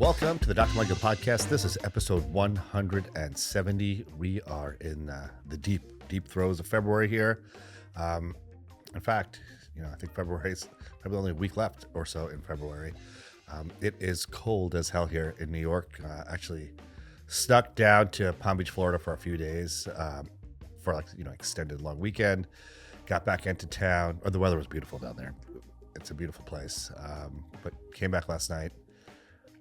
Welcome to the Dr. Mudgil podcast. This is episode 170. We are in the deep throes of February here. In fact, I think February is probably only a week left or so in February. It is cold as hell here in New York. Actually, snuck down to Palm Beach, Florida for a few days for extended long weekend. Got back into town. The weather was beautiful down there. It's a beautiful place. But came back last night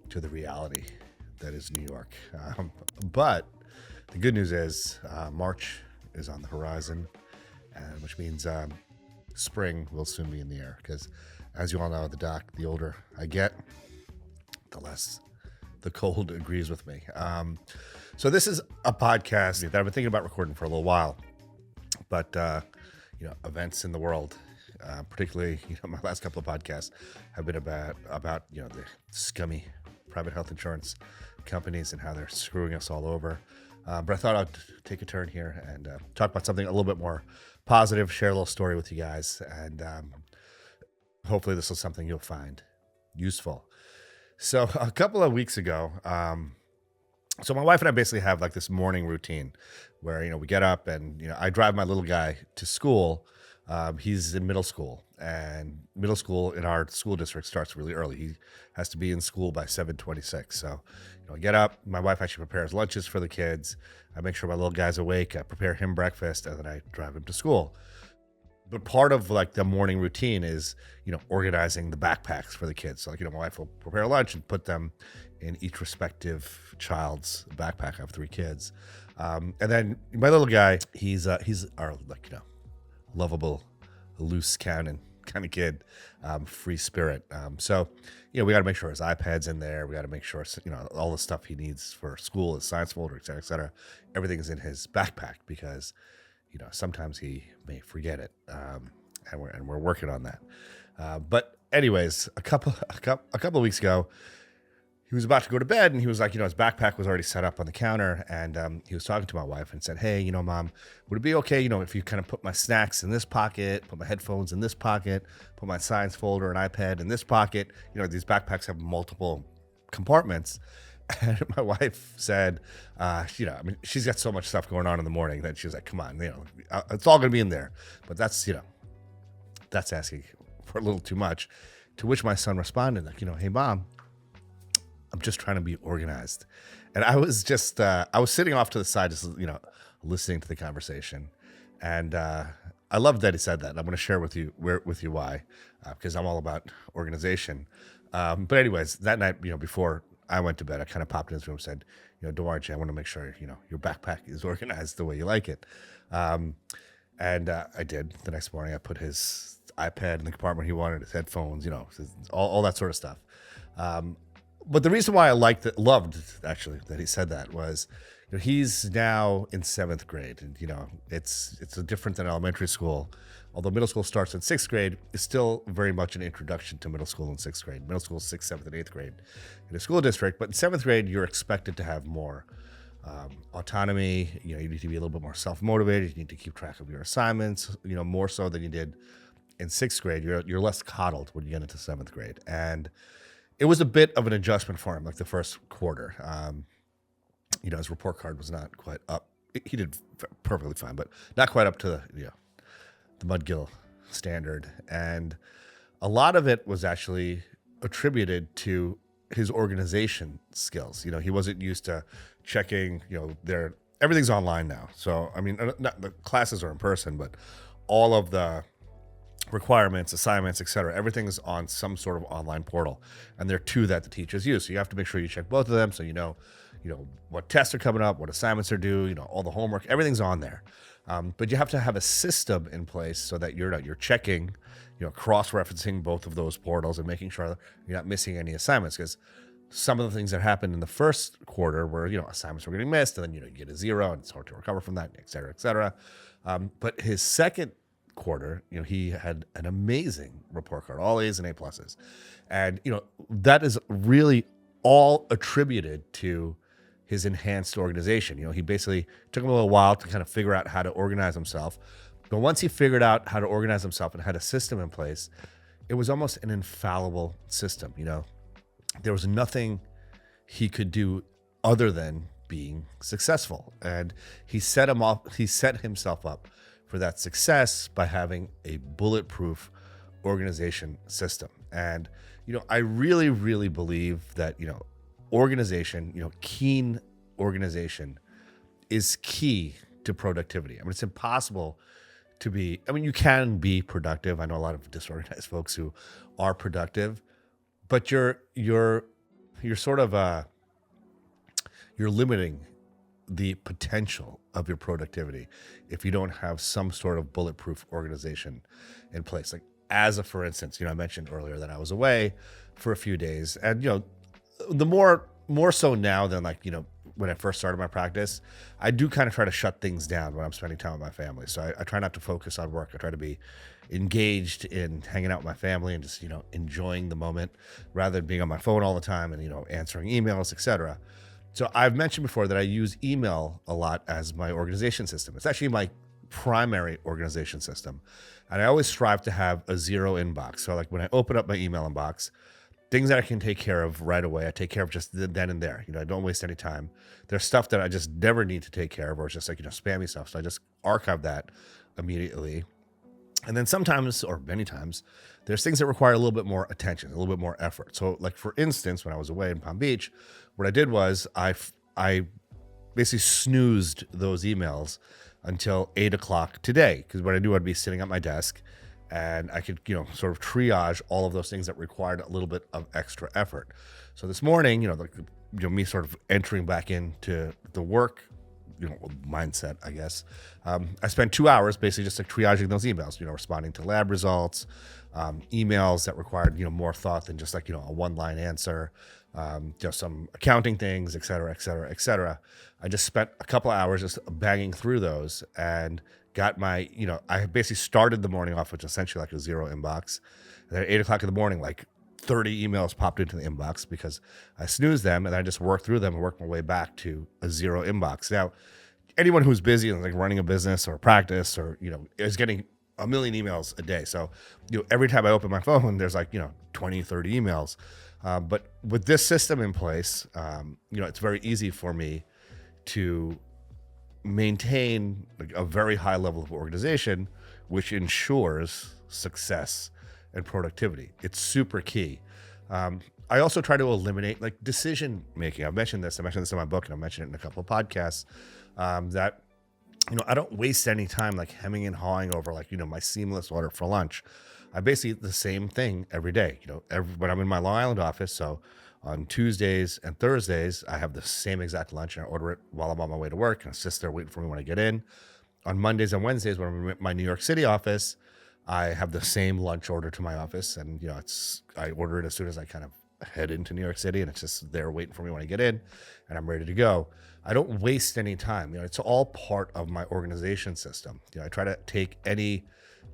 to the reality that is New York. But the good news is March is on the horizon, which means spring will soon be in the air. Because as you all know, the older I get, the less the cold agrees with me. So this is a podcast that I've been thinking about recording for a little while. But, events in the world, particularly, my last couple of podcasts have been about the scummy private health insurance companies and how they're screwing us all over. But I thought I'd take a turn here and talk about something a little bit more positive, share a little story with you guys, and hopefully this is something you'll find useful. So a couple of weeks ago, so my wife and I basically have like this morning routine where, we get up and, I drive my little guy to school. He's in middle school, and middle school in our school district starts really early. He has to be in school by 7:26. So, I get up. My wife actually prepares lunches for the kids. I make sure my little guy's awake. I prepare him breakfast, and then I drive him to school. But part of like the morning routine is, organizing the backpacks for the kids. So, my wife will prepare lunch and put them in each respective child's backpack. I have 3 kids, and then my little guy, he's our lovable, loose cannon kind of kid, free spirit. So, we got to make sure his iPad's in there. We got to make sure, all the stuff he needs for school, his science folder, et cetera, everything is in his backpack because, sometimes he may forget it. And we're working on that. But anyways, a couple of weeks ago, he was about to go to bed, and he was like, his backpack was already set up on the counter, and he was talking to my wife and said, "Hey, Mom, would it be okay, if you kind of put my snacks in this pocket, put my headphones in this pocket, put my science folder and iPad in this pocket? These backpacks have multiple compartments." And my wife said, she's got so much stuff going on in the morning that she was like, "Come on, it's all going to be in there." But that's asking for a little too much. To which my son responded, like, "Hey, Mom, I'm just trying to be organized." And I was just, I was sitting off to the side, just, listening to the conversation. And I loved that he said that. And I'm going to share with you why, because I'm all about organization. But anyways, that night, before I went to bed, I kind of popped in his room and said, "Don't worry, Jay, I want to make sure, your backpack is organized the way you like it." And I did. The next morning, I put his iPad in the compartment he wanted, his headphones, all that sort of stuff. But the reason why I loved actually that he said that was, he's now in 7th grade, and it's different than elementary school. Although middle school starts in 6th grade, it's still very much an introduction to middle school in 6th grade. Middle school is 6th, 7th, and 8th grade in a school district, but in 7th grade you're expected to have more autonomy. You need to be a little bit more self-motivated. You need to keep track of your assignments. More so than you did in 6th grade. You're less coddled when you get into 7th grade, and it was a bit of an adjustment for him, like the first quarter. His report card was not quite up. He did perfectly fine, but not quite up to the Mudgil standard. And a lot of it was actually attributed to his organization skills. He wasn't used to checking, everything's online now. So, not the classes are in person, but all of the requirements, assignments, etc. Everything is on some sort of online portal, and there are 2 that the teachers use. So you have to make sure you check both of them, so what tests are coming up, what assignments are due, all the homework, everything's on there. But you have to have a system in place so that you're checking, cross-referencing both of those portals and making sure you're not missing any assignments. Because some of the things that happened in the first quarter were, assignments were getting missed, and then you get a 0, and it's hard to recover from that, et cetera, et cetera. But his second quarter, he had an amazing report card, all A's and A pluses. And, that is really all attributed to his enhanced organization. He basically took him a little while to kind of figure out how to organize himself. But once he figured out how to organize himself and had a system in place, it was almost an infallible system. There was nothing he could do other than being successful. And he set himself up for that success by having a bulletproof organization system. And, I really, really believe that, organization, keen organization is key to productivity. I mean, it's impossible to be, you can be productive. I know a lot of disorganized folks who are productive, but you're sort of, you're limiting the potential of your productivity if you don't have some sort of bulletproof organization in place. Like, for instance, I mentioned earlier that I was away for a few days, and the more so now than when I first started my practice, I do kind of try to shut things down when I'm spending time with my family. So I try not to focus on work. I try to be engaged in hanging out with my family and just enjoying the moment rather than being on my phone all the time and answering emails, etc. So I've mentioned before that I use email a lot as my organization system. It's actually my primary organization system. And I always strive to have a zero inbox. So when I open up my email inbox, things that I can take care of right away, I take care of just then and there. I don't waste any time. There's stuff that I just never need to take care of, or it's just spammy stuff. So I just archive that immediately. And then sometimes, or many times, there's things that require a little bit more attention, a little bit more effort. So for instance, when I was away in Palm Beach, what I did was I basically snoozed those emails until 8 o'clock today, because what I knew I'd be sitting at my desk and I could, sort of triage all of those things that required a little bit of extra effort. So this morning, me sort of entering back into the work, mindset, I guess. I spent 2 hours basically just triaging those emails, responding to lab results, emails that required, more thought than just a one-line answer, some accounting things, et cetera, et cetera, et cetera. I just spent a couple of hours just banging through those and got my, I basically started the morning off with essentially a zero inbox. And then at 8 o'clock in the morning, 30 emails popped into the inbox because I snoozed them, and I just worked through them and worked my way back to a zero inbox. Now, anyone who's busy and running a business or a practice or, is getting a million emails a day. So, every time I open my phone, there's 20, 30 emails. But with this system in place, it's very easy for me to maintain a very high level of organization, which ensures success and productivity. It's super key. I also try to eliminate decision making. I mentioned this in my book, and I mentioned it in a couple of podcasts, that I don't waste any time hemming and hawing over my seamless order for lunch. I basically eat the same thing every day. When I'm in my Long Island office, so on Tuesdays and Thursdays, I have the same exact lunch, and I order it while I'm on my way to work, and it sits there waiting for me when I get in. On Mondays and Wednesdays, when I'm in my New York City office, I have the same lunch order to my office, and I order it as soon as I kind of head into New York City, and it's just there waiting for me when I get in, and I'm ready to go. I don't waste any time. It's all part of my organization system. I try to take any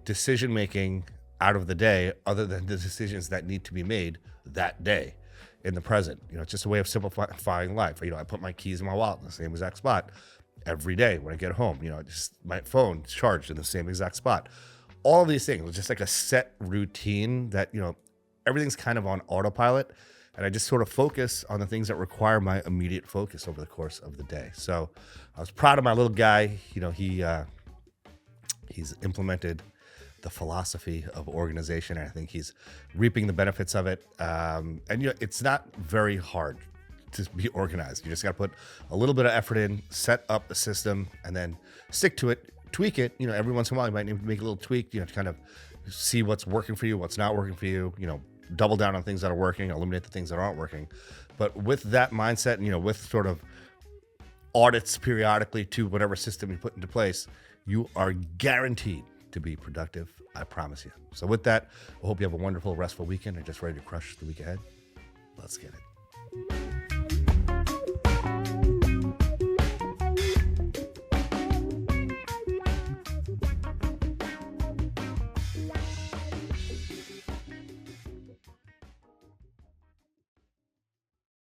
decision making out of the day other than the decisions that need to be made that day in the present. It's just a way of simplifying life. I put my keys in my wallet in the same exact spot every day when I get home. Just my phone's charged in the same exact spot. All of these things, it's just a set routine that, everything's kind of on autopilot, and I just sort of focus on the things that require my immediate focus over the course of the day. So I was proud of my little guy. He's implemented the philosophy of organization, and I think he's reaping the benefits of it. And it's not very hard to be organized. You just got to put a little bit of effort in, set up a system, and then stick to it, tweak it. Every once in a while, you might need to make a little tweak, to kind of see what's working for you, what's not working for you, double down on things that are working, eliminate the things that aren't working. But with that mindset, with sort of audits periodically to whatever system you put into place, you are guaranteed to be productive. I promise you. So with that, I hope you have a wonderful, restful weekend and just ready to crush the week ahead. Let's get it.